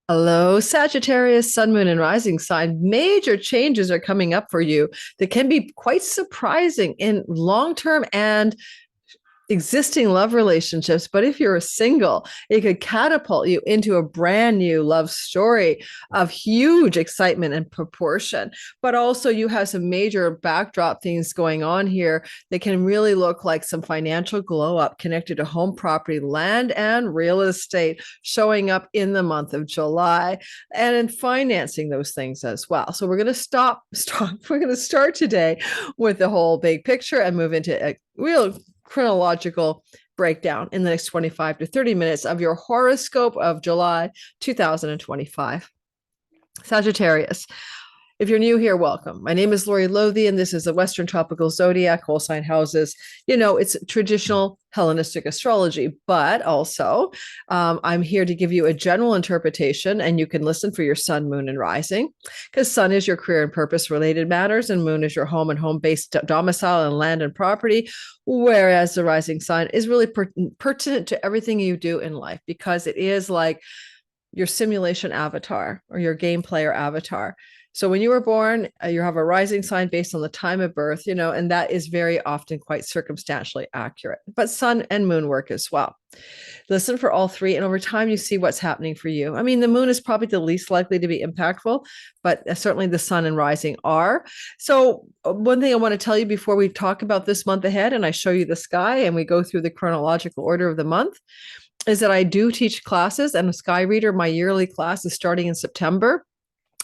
Hello, Sagittarius, Sun, Moon, and Rising sign. Major changes are coming up for you that can be quite surprising in long term and existing love relationships. But if you're a single, it could catapult you into a brand new love story of huge excitement and proportion. But also, you have some major backdrop things going on here that can really look like some financial glow up connected to home property, land, and real estate showing up in the month of July and in financing those things as well. So we're going to stop. We're going to start today with the whole big picture and move into a real chronological breakdown in the next 25 to 30 minutes of your horoscope of July 2025. Sagittarius. If you're new here, welcome. My name is Lori Lothian, and this is the Western Tropical Zodiac, whole sign houses. You know, it's traditional Hellenistic astrology, but also I'm here to give you a general interpretation, and you can listen for your sun, moon, and rising, because sun is your career and purpose related matters, and moon is your home and home-based domicile and land and property, whereas the rising sign is really pertinent to everything you do in life, because it is like your simulation avatar or your game player avatar. So when you were born, you have a rising sign based on the time of birth, you know, and that is very often quite circumstantially accurate. But sun and moon work as well. Listen for all three, and over time, you see what's happening for you. I mean, the moon is probably the least likely to be impactful, but certainly the sun and rising are. So one thing I want to tell you before we talk about this month ahead, and I show you the sky and we go through the chronological order of the month, is that I do teach classes, and a Sky Reader, my yearly class, is starting in September.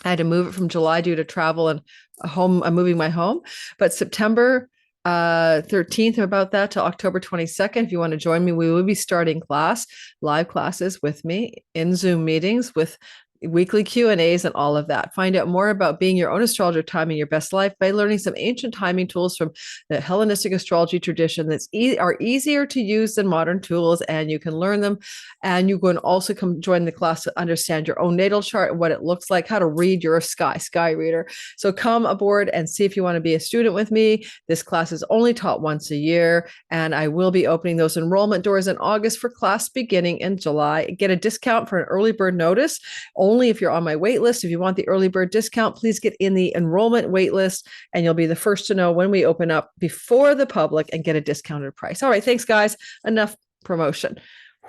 I had to move it from July due to travel and home. I'm moving my home, but September 13th, about that, to October 22nd. If you want to join me, we will be starting live classes with me in Zoom meetings with weekly Q&As and all of that. Find out more about being your own astrologer, timing your best life by learning some ancient timing tools from the Hellenistic astrology tradition that's are easier to use than modern tools, and you can learn them. And you can also come join the class to understand your own natal chart and what it looks like, how to read your sky reader. So come aboard and see if you want to be a student with me. This class is only taught once a year, and I will be opening those enrollment doors in August for class beginning in July. Get a discount for an early bird notice only if you're on my wait list. If you want the early bird discount, please get in the enrollment wait list, and you'll be the first to know when we open up before the public and get a discounted price. All right, thanks, guys. Enough promotion.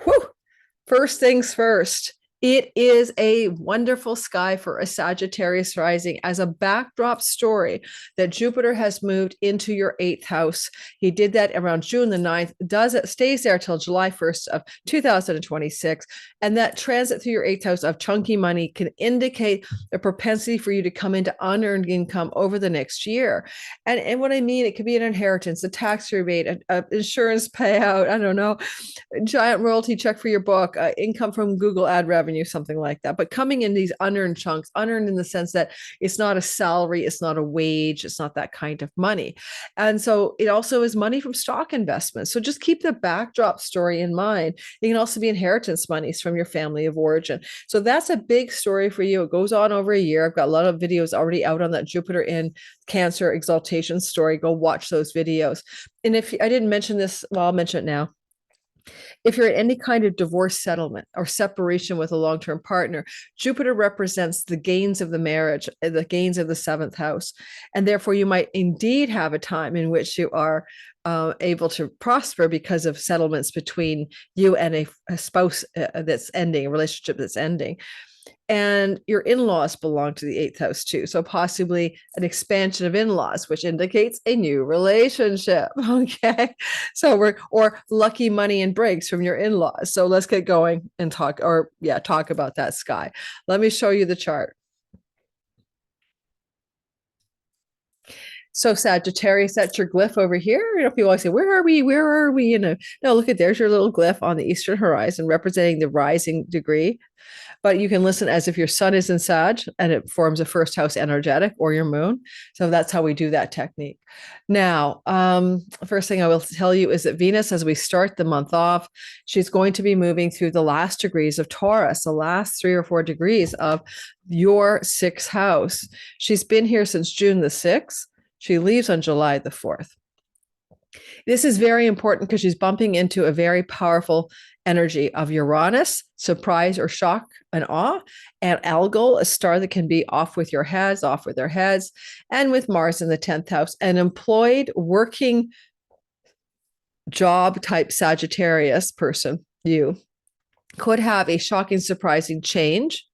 Whew. First things first. It is a wonderful sky for a Sagittarius rising as a backdrop story that Jupiter has moved into your 8th house. He did that around June the 9th, stays there till July 1st of 2026. And that transit through your 8th house of chunky money can indicate a propensity for you to come into unearned income over the next year. And what I mean, it could be an inheritance, a tax rebate, an insurance payout, I don't know, a giant royalty check for your book, income from Google ad revenue, something like that. But coming in these unearned chunks, unearned in the sense that it's not a salary, it's not a wage, it's not that kind of money. And so it also is money from stock investments. So just keep the backdrop story in mind. It can also be inheritance monies from your family of origin. So that's a big story for you. It goes on over a year. I've got a lot of videos already out on that Jupiter in Cancer exaltation story. Go watch those videos. And if I didn't mention this, well, I'll mention it now. If you're in any kind of divorce settlement or separation with a long-term partner, Jupiter represents the gains of the marriage, the gains of the 7th house. And therefore, you might indeed have a time in which you are able to prosper because of settlements between you and a spouse that's ending, a relationship that's ending. And your in-laws belong to the 8th house too. So possibly an expansion of in-laws, which indicates a new relationship. Okay. So or lucky money and breaks from your in-laws. So let's get going and talk about that sky. Let me show you the chart. So Sagittarius, that's your glyph over here. You know, people always say, where are we? Where are we? You know, no, look at, there's your little glyph on the eastern horizon representing the rising degree. But you can listen as if your sun is in Sag and it forms a first house energetic, or your moon. So that's how we do that technique. Now, first thing I will tell you is that Venus, as we start the month off, she's going to be moving through the last degrees of Taurus, the last 3 or 4 degrees of your 6th house. She's been here since June the 6th. She leaves on July the 4th. This is very important because she's bumping into a very powerful energy of Uranus, surprise or shock and awe, and Algol, a star that can be off with your heads, off with their heads, and with Mars in the 10th house, an employed, working job type Sagittarius person, you could have a shocking, surprising change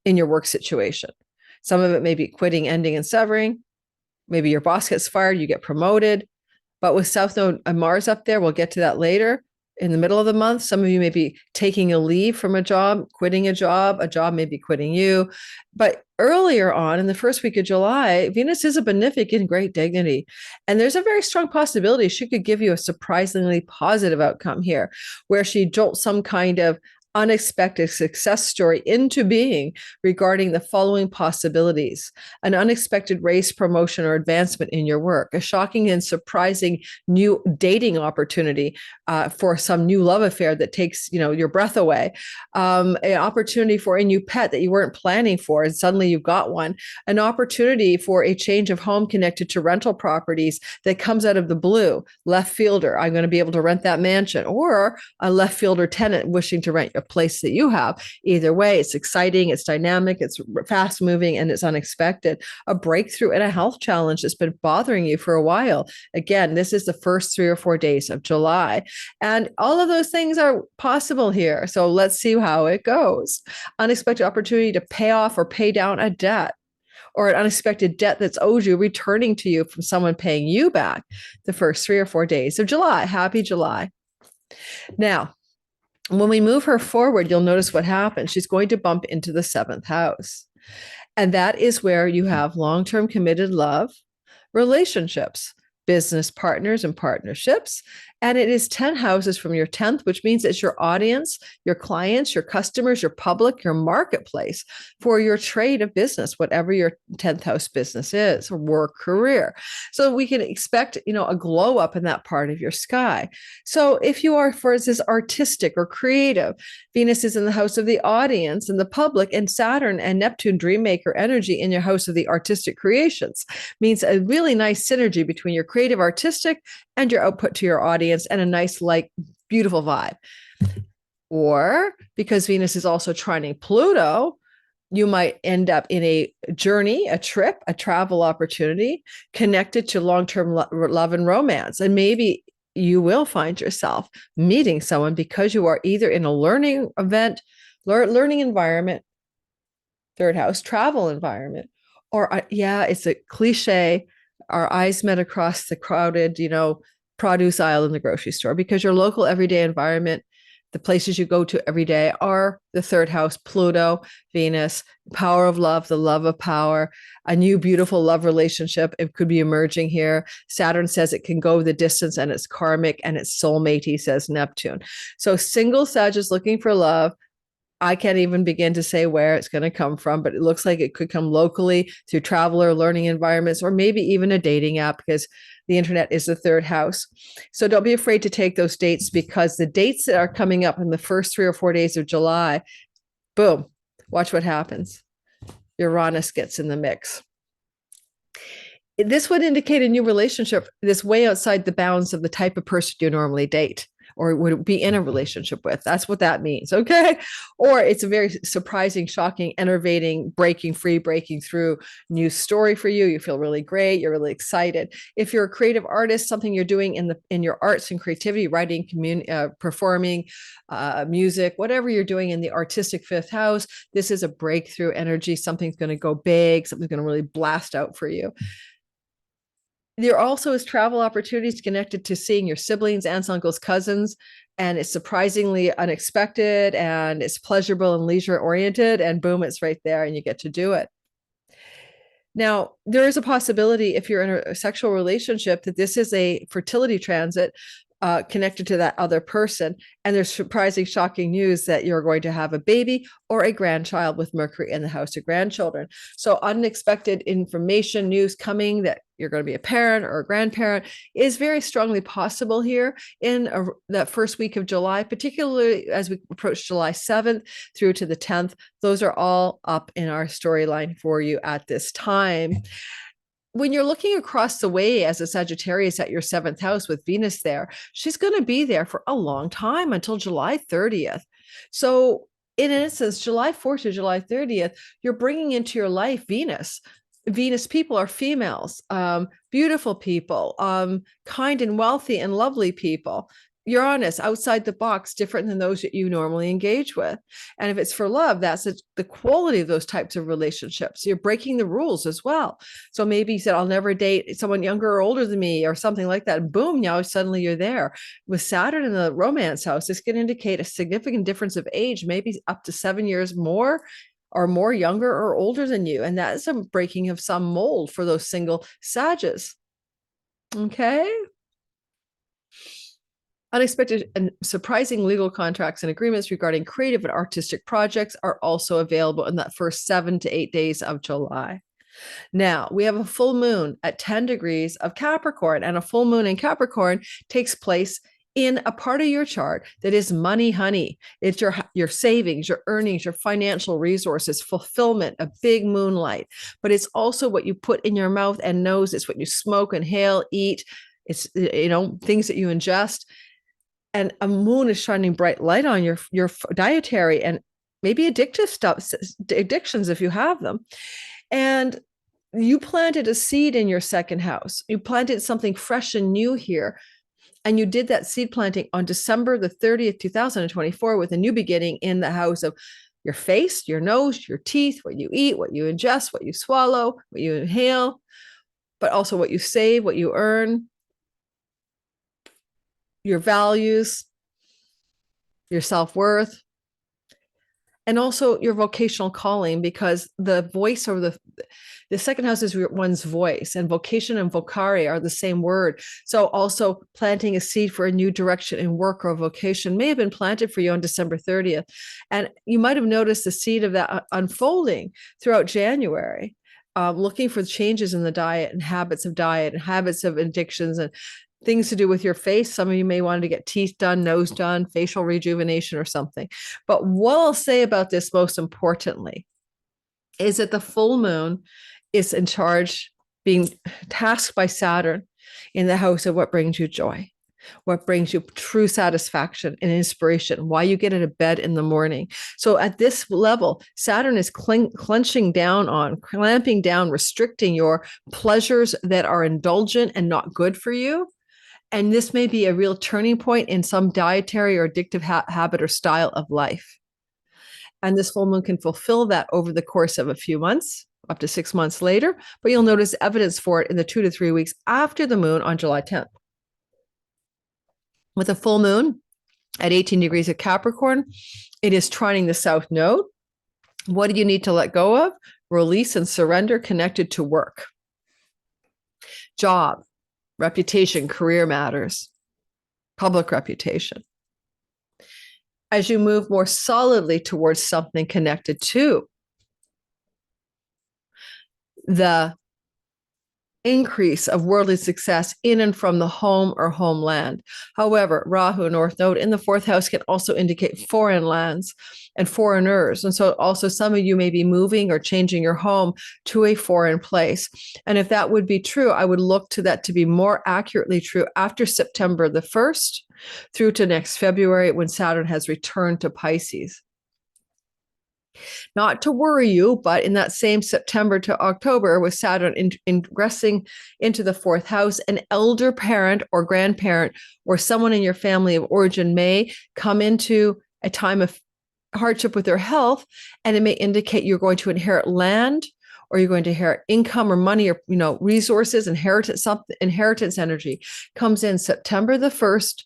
in your work situation. Some of it may be quitting, ending, and severing. Maybe your boss gets fired, you get promoted. But with South Node and Mars up there, we'll get to that later. In the middle of the month, some of you may be taking a leave from a job, quitting a job may be quitting you. But earlier on in the first week of July, Venus is a benefic in great dignity. And there's a very strong possibility she could give you a surprisingly positive outcome here, where she jolts some kind of unexpected success story into being regarding the following possibilities: an unexpected raise, promotion, or advancement in your work, a shocking and surprising new dating opportunity for some new love affair that takes your breath away, an opportunity for a new pet that you weren't planning for and suddenly you've got one, an opportunity for a change of home connected to rental properties that comes out of the blue, left fielder, I'm going to be able to rent that mansion, or a left fielder tenant wishing to rent your place that you have. Either way, it's exciting, it's dynamic, it's fast moving, and it's unexpected. A breakthrough in a health challenge that's been bothering you for a while. Again, this is the first 3 or 4 days of July. And all of those things are possible here. So let's see how it goes. Unexpected opportunity to pay off or pay down a debt, or an unexpected debt that's owed you returning to you from someone paying you back the first 3 or 4 days of July. Happy July. Now, when we move her forward, you'll notice what happens. She's going to bump into the 7th house. And that is where you have long-term committed love, relationships, business partners and partnerships. And it is 10 houses from your 10th, which means it's your audience, your clients, your customers, your public, your marketplace for your trade of business, whatever your 10th house business is, or work, career. So we can expect, a glow up in that part of your sky. So if you are, for instance, artistic or creative, Venus is in the house of the audience and the public, and Saturn and Neptune, dream maker energy, in your house of the artistic creations, means a really nice synergy between your creative, artistic, and your output to your audience, and a nice, beautiful vibe. Or because Venus is also trining Pluto, you might end up in a journey, a trip, a travel opportunity connected to long-term love and romance. And maybe you will find yourself meeting someone because you are either in a learning event, learning environment, 3rd house, travel environment, or it's a cliche, our eyes met across the crowded, produce aisle in the grocery store, because your local everyday environment, the places you go to every day, are the 3rd house, Pluto, Venus, power of love, the love of power, a new beautiful love relationship. It could be emerging here. Saturn says it can go the distance, and it's karmic, and it's soulmate, says Neptune. So single Sag is looking for love. I can't even begin to say where it's going to come from, but it looks like it could come locally through travel or learning environments, or maybe even a dating app, because the internet is the 3rd house. So don't be afraid to take those dates, because the dates that are coming up in the first 3 or 4 days of July, boom, watch what happens. Uranus gets in the mix. This would indicate a new relationship that's way outside the bounds of the type of person you normally date or would be in a relationship with. That's what that means, okay? Or it's a very surprising, shocking, enervating, breaking free, breaking through new story for you. You feel really great. You're really excited. If you're a creative artist, something you're doing in your arts and creativity, writing, performing, music, whatever you're doing in the artistic 5th house, this is a breakthrough energy. Something's going to go big. Something's going to really blast out for you. There also is travel opportunities connected to seeing your siblings, aunts, uncles, cousins, and it's surprisingly unexpected, and it's pleasurable and leisure oriented, and boom, it's right there and you get to do it. Now, there is a possibility, if you're in a sexual relationship, that this is a fertility transit connected to that other person. And there's surprising, shocking news that you're going to have a baby or a grandchild with Mercury in the house of grandchildren. So unexpected information, news coming that you're going to be a parent or a grandparent is very strongly possible here in that first week of July, particularly as we approach July 7th through to the 10th. Those are all up in our storyline for you at this time. when you're looking across the way as a Sagittarius at your 7th house with Venus there, she's going to be there for a long time until July 30th. So in instance, July 4th to July 30th, you're bringing into your life Venus. Venus people are females, beautiful people, kind and wealthy and lovely people. You're honest, outside the box, different than those that you normally engage with. And if it's for love, that's the quality of those types of relationships. You're breaking the rules as well. So maybe you said, I'll never date someone younger or older than me or something like that. And boom, now suddenly you're there. With Saturn in the romance house, this can indicate a significant difference of age, maybe up to 7 years more or more younger or older than you. And that is a breaking of some mold for those single Sages. Okay. Unexpected and surprising legal contracts and agreements regarding creative and artistic projects are also available in that first 7 to 8 days of July. Now, we have a full moon at 10 degrees of Capricorn, and a full moon in Capricorn takes place in a part of your chart that is money, honey. It's your savings, your earnings, your financial resources, fulfillment, a big moonlight. But it's also what you put in your mouth and nose. It's what you smoke, inhale, eat. It's, things that you ingest. And a moon is shining bright light on your dietary and maybe addictive stuff, addictions if you have them. And you planted a seed in your 2nd house. You planted something fresh and new here. And you did that seed planting on December the 30th, 2024, with a new beginning in the house of your face, your nose, your teeth, what you eat, what you ingest, what you swallow, what you inhale, but also what you save, what you earn, your values, your self-worth, and also your vocational calling, because the voice or the 2nd house is one's voice, and vocation and vocare are the same word. So also planting a seed for a new direction in work or vocation may have been planted for you on December 30th. And you might have noticed the seed of that unfolding throughout January, looking for changes in the diet and habits of addictions and things to do with your face. Some of you may want to get teeth done, nose done, facial rejuvenation or something. But what I'll say about this most importantly is that the full moon is in charge, being tasked by Saturn in the house of what brings you joy, what brings you true satisfaction and inspiration, why you get out of bed in the morning. So at this level, Saturn is clamping down, restricting your pleasures that are indulgent and not good for you. And this may be a real turning point in some dietary or addictive habit or style of life. And this full moon can fulfill that over the course of a few months, up to 6 months later, but you'll notice evidence for it in the 2 to 3 weeks after the moon on July 10th. With a full moon at 18 degrees of Capricorn, it is trining the South Node. What do you need to let go of? Release and surrender connected to work, job, reputation, career matters, public reputation. As you move more solidly towards something connected to the increase of worldly success in and from the home or homeland. However, Rahu, North Node in the 4th house, can also indicate foreign lands and foreigners. And so also some of you may be moving or changing your home to a foreign place. And if that would be true, I would look to that to be more accurately true after September the 1st through to next February, when Saturn has returned to Pisces. Not to worry you, but in that same September to October, with Saturn ingressing into the 4th house, an elder parent or grandparent or someone in your family of origin may come into a time of hardship with their health, and it may indicate you're going to inherit land, or you're going to inherit income or money or resources. Inheritance energy comes in September the 1st,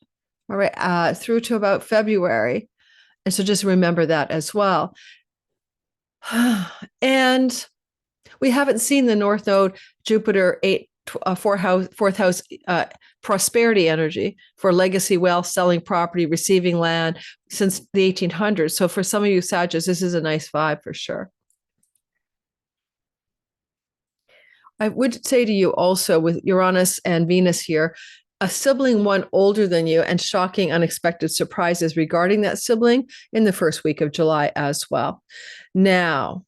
all right, through to about February. And so just remember that as well. And we haven't seen the North Node, Jupiter, 4th house prosperity energy for legacy wealth, selling property, receiving land since the 1800s. So for some of you Sagittarius, this is a nice vibe for sure. I would say to you also, with Uranus and Venus here, a sibling one older than you, and shocking, unexpected surprises regarding that sibling in the first week of July as well. Now,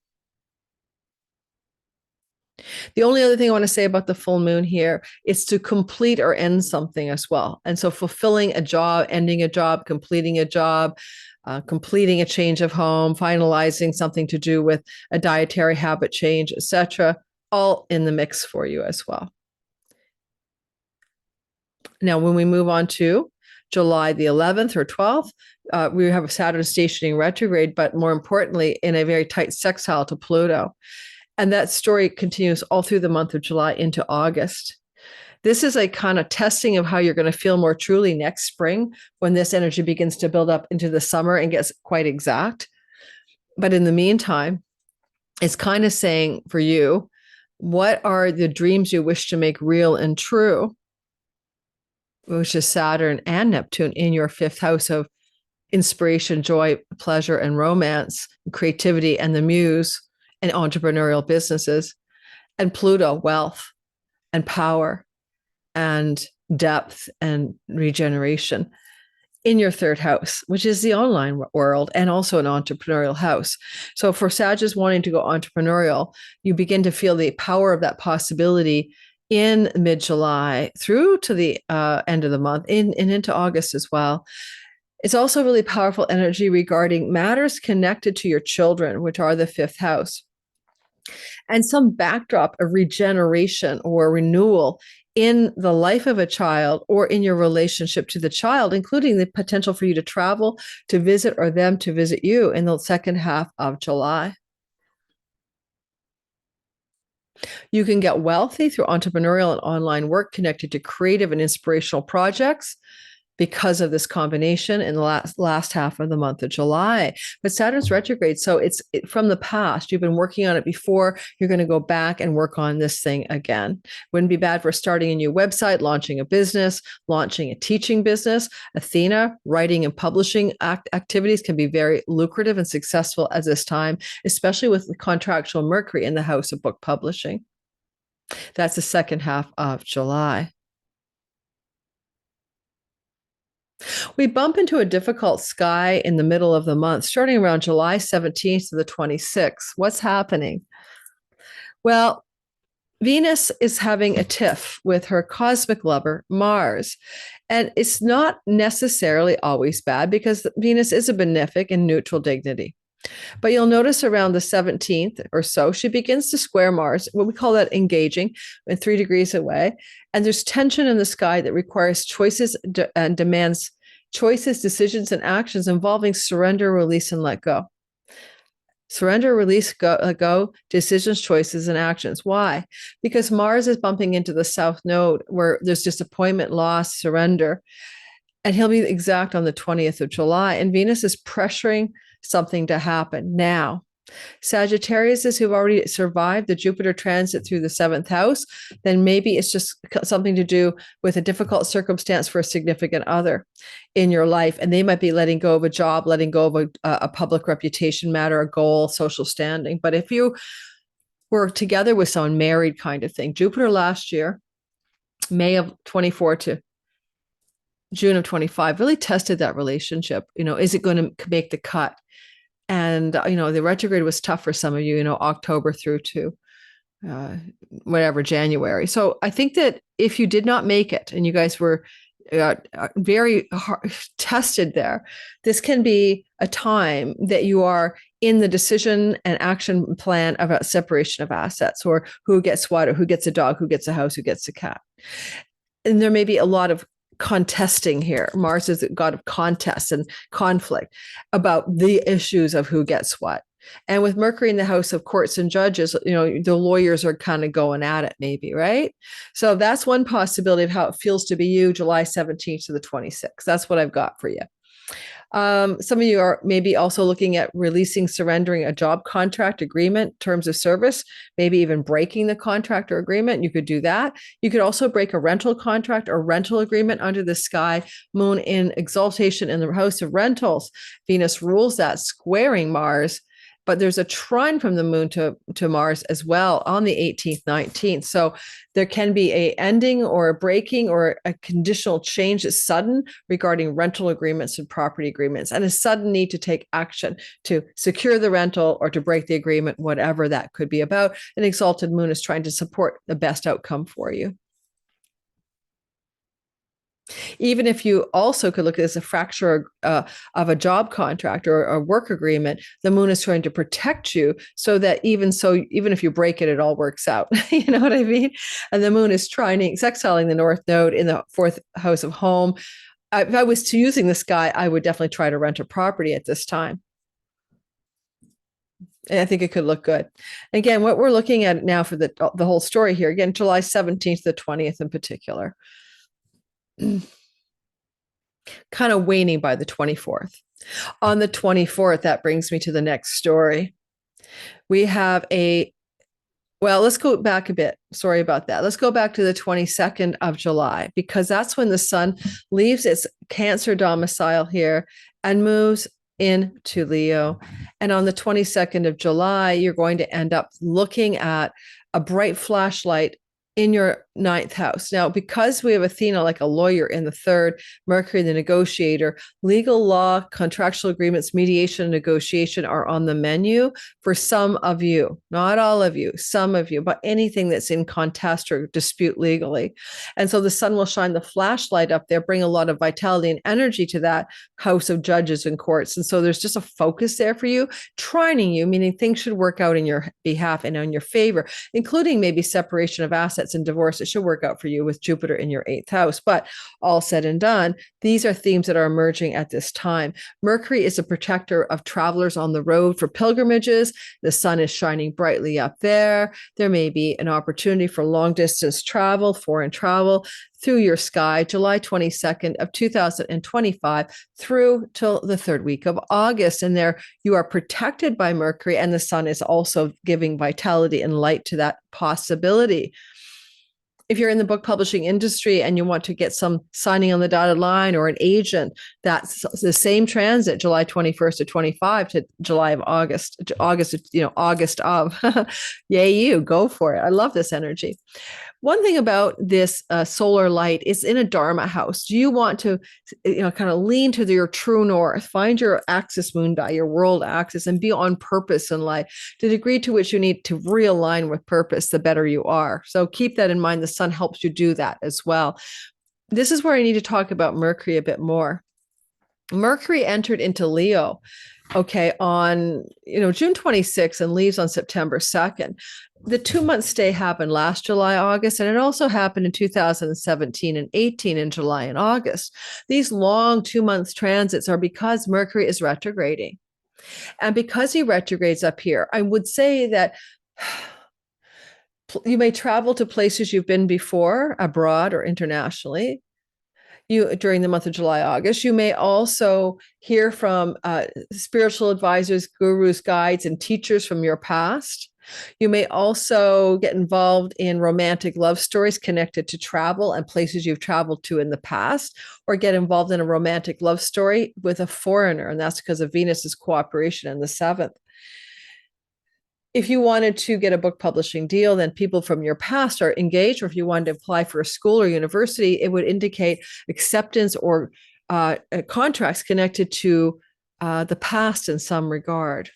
The only other thing I want to say about the full moon here is to complete or end something as well. And so fulfilling a job, ending a job, completing a job, completing a change of home, finalizing something to do with a dietary habit change, etc., all in the mix for you as well. Now, when we move on to July the 11th or 12th, we have a Saturn stationing retrograde, but more importantly, in a very tight sextile to Pluto. And that story continues all through the month of July into August. This is a kind of testing of how you're going to feel more truly next spring when this energy begins to build up into the summer and gets quite exact. But in the meantime, it's kind of saying for you, what are the dreams you wish to make real and true, which is Saturn and Neptune in your fifth house of inspiration, joy, pleasure, and romance, creativity, and the muse, and entrepreneurial businesses, and Pluto, wealth and power and depth and regeneration in your third house, which is the online world and also an entrepreneurial house. So for Sagittarius wanting to go entrepreneurial, you begin to feel the power of that possibility in mid-July through to the end of the month and into August as well. It's also really powerful energy regarding matters connected to your children, which are the fifth house, and some backdrop of regeneration or renewal in the life of a child or in your relationship to the child, including the potential for you to travel, to visit, or them to visit you in the second half of July. You can get wealthy through entrepreneurial and online work connected to creative and inspirational projects because of this combination in the last half of the month of July. But Saturn's retrograde, so it's from the past. You've been working on it before. You're going to go back and work on this thing again. Wouldn't be bad for starting a new website, launching a business, launching a teaching business. Athena, writing and publishing activities can be very lucrative and successful at this time, especially with the contractual Mercury in the house of book publishing. That's the second half of July. We bump into a difficult sky in the middle of the month, starting around July 17th to the 26th. What's happening? Well, Venus is having a tiff with her cosmic lover, Mars. And it's not necessarily always bad because Venus is a benefic and neutral dignity. But you'll notice around the 17th or so, she begins to square Mars, what we call that engaging, 3 degrees away. And there's tension in the sky that requires choices and demands choices, decisions, and actions involving surrender, release, and let go. Surrender, release, let go, decisions, choices, and actions. Why? Because Mars is bumping into the South Node where there's disappointment, loss, surrender. And he'll be exact on the 20th of July. And Venus is pressuring something to happen now. Sagittarius who've already survived the Jupiter transit through the 7th house, then maybe it's just something to do with a difficult circumstance for a significant other in your life. And they might be letting go of a job, letting go of a public reputation matter, a goal, social standing. But if you were together with someone, married kind of thing, Jupiter last year, May of 24 to June of 25, really tested that relationship. Is it going to make the cut? And, the retrograde was tough for some of you, October through to January. So I think that if you did not make it and you guys were very hard, tested there, this can be a time that you are in the decision and action plan about separation of assets, or who gets what, or who gets a dog, who gets a house, who gets a cat. And there may be a lot of contesting here. Mars is a god of contest and conflict about the issues of who gets what. And with Mercury in the house of courts and judges, the lawyers are kind of going at it maybe, right? So that's one possibility of how it feels to be you, July 17th to the 26th. That's what I've got for you. Some of you are maybe also looking at releasing, surrendering a job contract agreement, terms of service, maybe even breaking the contract or agreement. You could do that. You could also break a rental contract or rental agreement under the sky, moon in exaltation in the house of rentals. Venus rules that, squaring Mars. but there's a trine from the moon to Mars as well on the 18th, 19th. So there can be a ending or a breaking or a conditional change that's sudden regarding rental agreements and property agreements, and a sudden need to take action to secure the rental or to break the agreement, whatever that could be about. An exalted moon is trying to support the best outcome for you. Even if you also could look at it as a fracture of a job contract or a work agreement, the moon is trying to protect you so that even if you break it, it all works out. You know what I mean? And the moon is sextiling the North Node in the fourth house of home. If I was using this guy, I would definitely try to rent a property at this time. And I think it could look good. Again, what we're looking at now for the whole story here, again, July 17th to the 20th in particular. Kind of waning by the 24th. On the 24th, that brings me to the next story. We have let's go back a bit. Sorry about that. Let's go back to the 22nd of July, because that's when the sun leaves its Cancer domicile here and moves into Leo. And on the 22nd of July, you're going to end up looking at a bright flashlight in your ninth house. Now, because we have Athena like a lawyer in the third, Mercury the negotiator, legal law, contractual agreements, mediation, and negotiation are on the menu for some of you, not all of you, some of you, but anything that's in contest or dispute legally. And so the sun will shine the flashlight up there, bring a lot of vitality and energy to that house of judges and courts. And so there's just a focus there for you, trining you, meaning things should work out in your behalf and on your favor, including maybe separation of assets and divorce. It should work out for you with Jupiter in your eighth house. But all said and done, these are themes that are emerging at this time. Mercury is a protector of travelers on the road for pilgrimages. The sun is shining brightly up there. There may be an opportunity for long distance travel, foreign travel through your sky, July 22nd of 2025 through till the third week of August. And there you are protected by Mercury, and the sun is also giving vitality and light to that possibility. If you're in the book publishing industry and you want to get some signing on the dotted line or an agent, that's the same transit, July 21st to 25 to July of August, August of, yay, you go for it. I love this energy. One thing about this solar light is in a Dharma house. Do you want to, kind of lean to your true north, find your axis mundi, your world axis, and be on purpose in life? To the degree to which you need to realign with purpose, the better you are. So keep that in mind. The sun helps you do that as well. This is where I need to talk about Mercury a bit more. Mercury entered into Leo, on June 26th and leaves on September 2nd. The 2-month stay happened last July, August, and it also happened in 2017 and 18 in July and August. These long 2-month transits are because Mercury is retrograding. And because he retrogrades up here, I would say that you may travel to places you've been before, abroad or internationally. During the month of July, August, you may also hear from spiritual advisors, gurus, guides, and teachers from your past. You may also get involved in romantic love stories connected to travel and places you've traveled to in the past, or get involved in a romantic love story with a foreigner, and that's because of Venus's cooperation in the seventh. If you wanted to get a book publishing deal, then people from your past are engaged, or if you wanted to apply for a school or university, it would indicate acceptance or contracts connected to the past in some regard.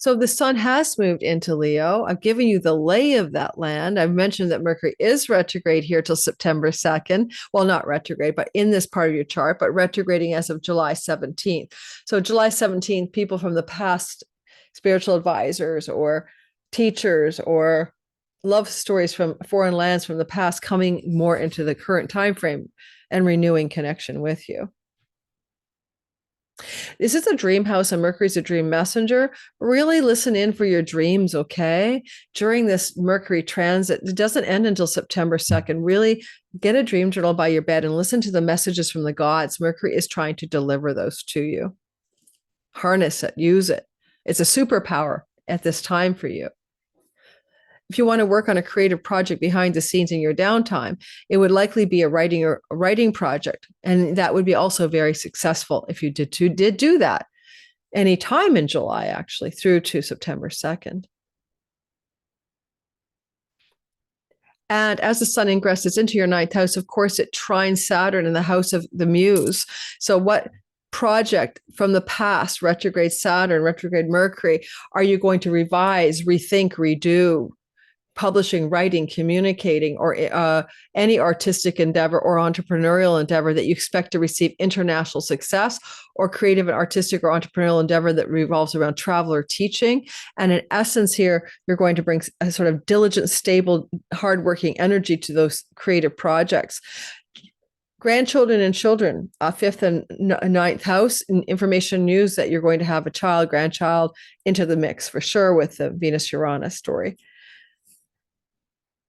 So the sun has moved into Leo. I've given you the lay of that land. I've mentioned that Mercury is retrograde here till September 2nd. Well, not retrograde, but in this part of your chart, but retrograding as of July 17th. So July 17th, people from the past, spiritual advisors or teachers or love stories from foreign lands from the past, coming more into the current time frame and renewing connection with you. This is a dream house, and Mercury's a dream messenger. Really listen in for your dreams, okay? During this Mercury transit, it doesn't end until September 2nd. Really get a dream journal by your bed and listen to the messages from the gods. Mercury is trying to deliver those to you. Harness it, use it. It's a superpower at this time for you. If you want to work on a creative project behind the scenes in your downtime, it would likely be a writing project. And that would be also very successful if you did do that. any time in July, actually, through to September 2nd. And as the sun ingresses into your ninth house, of course, it trines Saturn in the house of the muse. So what project from the past, retrograde Saturn, retrograde Mercury, are you going to revise, rethink, redo? Publishing, writing, communicating, or any artistic endeavor or entrepreneurial endeavor that you expect to receive international success, or creative and artistic or entrepreneurial endeavor that revolves around travel or teaching. And in essence here, you're going to bring a sort of diligent, stable, hardworking energy to those creative projects. Grandchildren and children, fifth and ninth house, information news that you're going to have a child, grandchild into the mix for sure with the Venus-Uranus story.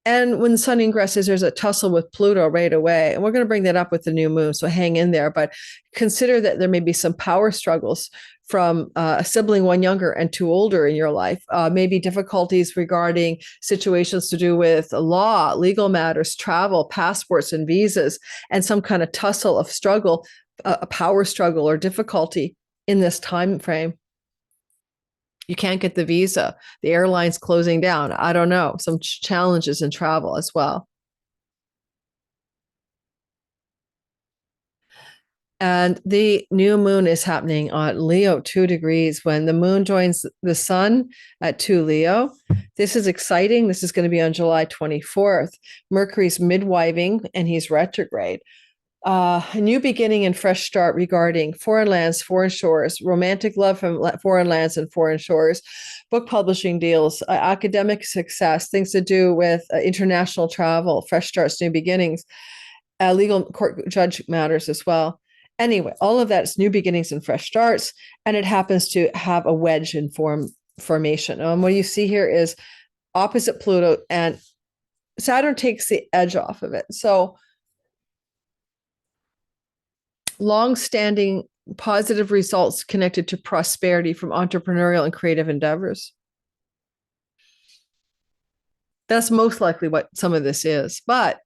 And when the sun ingresses, there's a tussle with Pluto right away. And we're going to bring that up with the new moon. So hang in there. But consider that there may be some power struggles from a sibling, one younger and two older in your life. Maybe difficulties regarding situations to do with law, legal matters, travel, passports, and visas, and some kind of tussle of struggle, a power struggle or difficulty in this time frame. You can't get the visa. The airline's closing down. I don't know. Some challenges in travel as well. And the new moon is happening on Leo 2 degrees when the moon joins the sun at 2 Leo. This is exciting. This is going to be on July 24th. Mercury's midwiving and he's retrograde. A new beginning and fresh start regarding foreign lands, foreign shores, romantic love from foreign lands and foreign shores, book publishing deals, academic success, things to do with international travel, fresh starts, new beginnings, legal court judge matters as well. Anyway, all of that is new beginnings and fresh starts, and it happens to have a wedge in formation. What you see here is opposite Pluto, and Saturn takes the edge off of it. So long-standing positive results connected to prosperity from entrepreneurial and creative endeavors. That's most likely what some of this is. But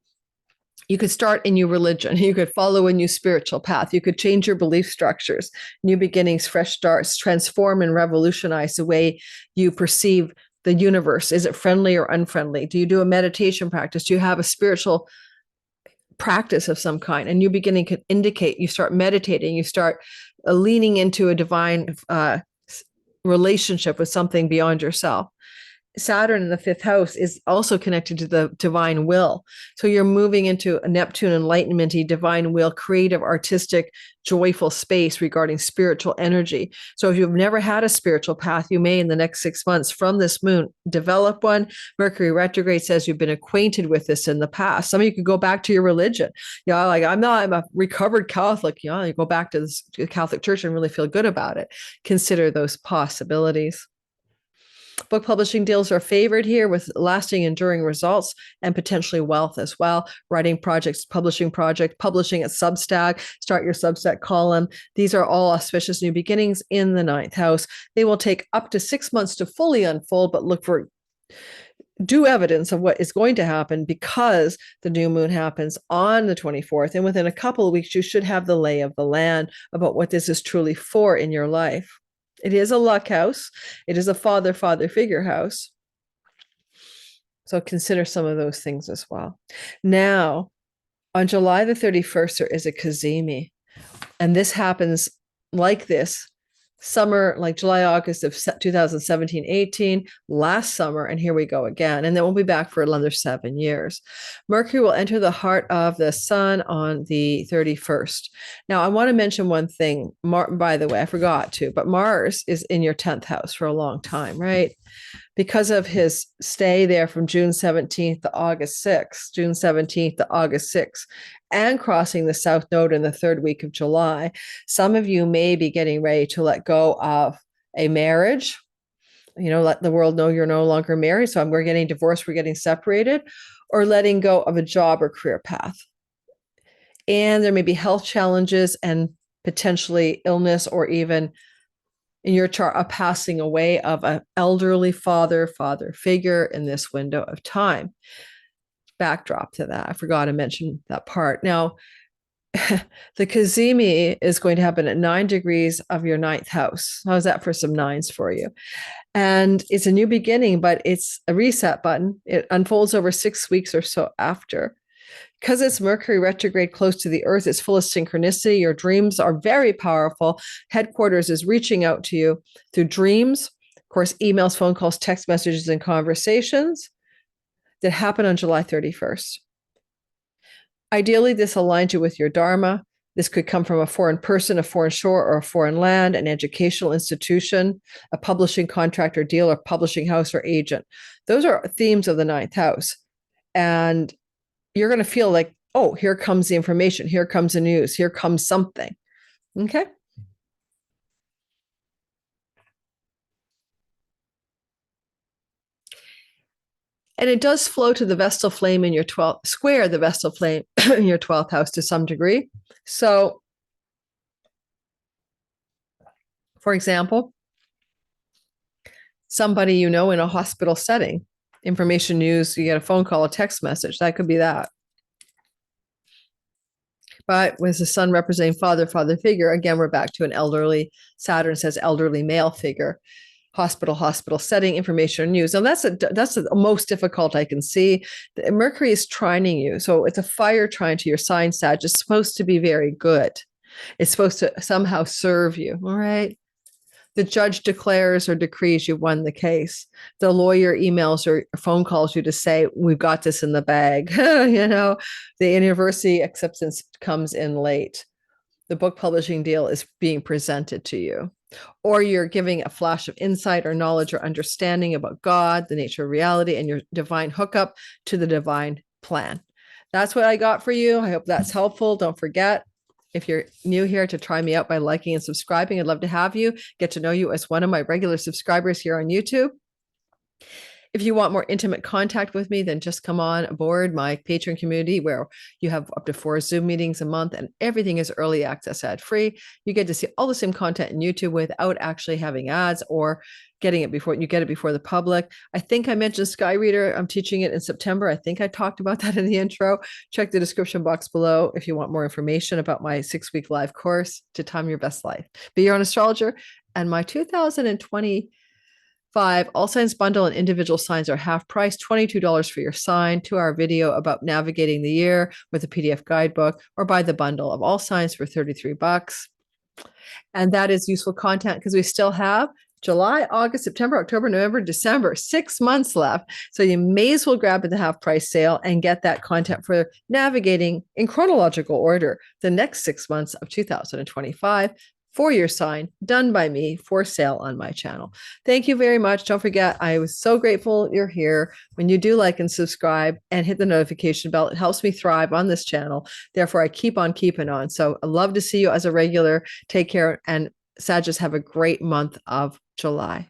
you could start a new religion. You could follow a new spiritual path. You could change your belief structures, new beginnings, fresh starts, transform and revolutionize the way you perceive the universe. Is it friendly or unfriendly? Do you do a meditation practice? Do you have a spiritual practice of some kind? A new beginning could indicate you start meditating, you start leaning into a divine relationship with something beyond yourself. Saturn in the fifth house is also connected to the divine will. So you're moving into a Neptune enlightenment-y, divine will, creative, artistic, joyful space regarding spiritual energy. So if you've never had a spiritual path, you may in the next 6 months from this moon develop one. Mercury retrograde says you've been acquainted with this in the past. Some of you could go back to your religion. Like I'm a recovered Catholic. You go back to the Catholic Church and really feel good about it. Consider those possibilities. Book publishing deals are favored here with lasting, enduring results and potentially wealth as well. Writing projects, publishing at Substack, start your Substack column. These are all auspicious new beginnings in the ninth house. They will take up to 6 months to fully unfold, but look for due evidence of what is going to happen because the new moon happens on the 24th. And within a couple of weeks, you should have the lay of the land about what this is truly for in your life. It is a luck house. It is a father figure house. So consider some of those things as well. Now, on July the 31st, there is a kazimi. And this happens like this summer, like July, August of 2017-18, last summer, and here we go again. And then we'll be back for another 7 years. Mercury will enter the heart of the sun on the 31st. Now, I want to mention one thing, by the way, I forgot to, but Mars is in your 10th house for a long time, right? Because of his stay there from June 17th to August 6th, and crossing the South Node in the third week of July, some of you may be getting ready to let go of a marriage, let the world know you're no longer married. So we're getting divorced, we're getting separated, or letting go of a job or career path. And there may be health challenges and potentially illness, or even in your chart, a passing away of an elderly father figure in this window of time. Backdrop to that, I forgot to mention that part. Now, The kazimi is going to happen at 9 degrees of your ninth house. How's that for some nines for you? And it's a new beginning, but it's a reset button. It unfolds over 6 weeks or so after. Because it's Mercury retrograde close to the earth, it's full of synchronicity. Your dreams are very powerful. Headquarters is reaching out to you through dreams, of course, emails, phone calls, text messages, and conversations that happen on July 31st. Ideally, this aligns you with your Dharma. This could come from a foreign person, a foreign shore, or a foreign land, an educational institution, a publishing contract or deal, or publishing house or agent. Those are themes of the ninth house. And you're going to feel like, oh, here comes the information. Here comes the news. Here comes something. Okay. And it does flow to the Vestal flame in your 12th, square the Vestal flame in your 12th house to some degree. So, for example, somebody you know in a hospital setting, information, news, you get a phone call, a text message, that could be that. But with the sun representing father figure, again, we're back to an elderly, Saturn says elderly male figure. Hospital setting, information, news. And that's the most difficult I can see. Mercury is trining you. So it's a fire trine to your sign, Sag. It's supposed to be very good. It's supposed to somehow serve you. All right. The judge declares or decrees you won the case. The lawyer emails or phone calls you to say, we've got this in the bag. The university acceptance comes in late. The book publishing deal is being presented to you. Or you're giving a flash of insight or knowledge or understanding about God, the nature of reality, and your divine hookup to the divine plan. That's what I got for you. I hope that's helpful. Don't forget, if you're new here, to try me out by liking and subscribing. I'd love to have you, get to know you as one of my regular subscribers here on YouTube. If you want more intimate contact with me, then just come on aboard my Patreon community, where you have up to 4 Zoom meetings a month and everything is early access ad free. You get to see all the same content in YouTube without actually having ads or getting it before you get it before the public. I think I mentioned Skyreader. I'm teaching it in September. I think I talked about that in the intro. Check the description box below if you want more information about my 6-week live course to time your best life. Be your own astrologer. And my 2025 all signs bundle and individual signs are half price, $22 for your sign, 2-hour video about navigating the year with a PDF guidebook, or buy the bundle of all signs for $33. And that is useful content because we still have July, August, September, October, November, December, 6 months left. So you may as well grab at the half price sale and get that content for navigating in chronological order the next 6 months of 2025. For your sign, done by me, for sale on my channel. Thank you very much. Don't forget, I was so grateful you're here. When you do like and subscribe and hit the notification bell, it helps me thrive on this channel. Therefore, I keep on keeping on. So I love to see you as a regular. Take care, and Sagittarius, have a great month of July.